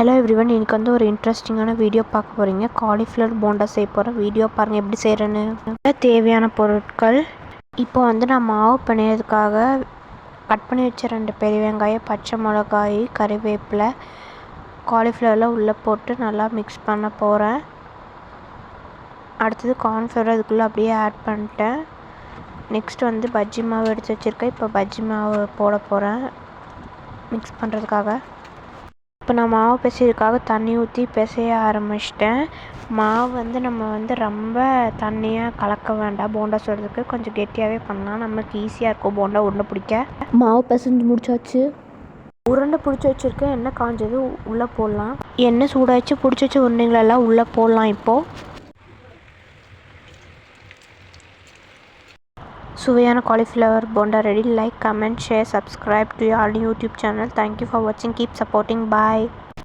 Hello everyone, இன்றைக்கி வந்து ஒரு இன்ட்ரெஸ்டிங்கான வீடியோ பார்க்க போகிறீங்க. காலிஃப்ளவர் போண்டா செய்ய போகிறேன். வீடியோ பாருங்கள் எப்படி செய்கிறேன்னு. தேவையான பொருட்கள். இப்போ வந்து நான் மாவு பிணையதுக்காக கட் பண்ணி வச்ச 2 பெரிய வெங்காயம், பச்சை மிளகாய், கறிவேப்பிலை, காலிஃப்ளவரில் உள்ளே போட்டு நல்லா மிக்ஸ் பண்ண போகிறேன். அடுத்தது கார்ன்ஃப்ளவர் அதுக்குள்ளே அப்படியே ஆட் பண்ணிட்டேன். நெக்ஸ்ட் வந்து பஜ்ஜி மாவு எடுத்து வச்சுருக்கேன். இப்போ பஜ்ஜி மாவு போட போகிறேன் மிக்ஸ் பண்ணுறதுக்காக. இப்போ நான் மாவு பிசைறதுக்காக தண்ணி ஊற்றி பிசைய ஆரம்பிச்சிட்டேன். மாவு வந்து நம்ம வந்து ரொம்ப தண்ணியாக கலக்க வேண்டாம். போண்டா சுடுறதுக்கு கொஞ்சம் கெட்டியாகவே பண்ணலாம். நமக்கு ஈஸியாக இருக்கும் போண்டா உருண்டை பிடிக்க. மாவு பிசைஞ்சு முடிச்சாச்சு. உருண்டை பிடிச்சி வச்சுருக்கேன். எண்ணெய் காஞ்சது உள்ளே போடலாம். எண்ணெய் சூடாச்சு பிடிச்சி வச்ச உருண்டைங்களெல்லாம் உள்ளே போடலாம். இப்போது சுவையான cauliflower bonda ready. Like, comment, share, subscribe to all YouTube channel. Thank you for வாட்சிங். Keep supporting. பாய்.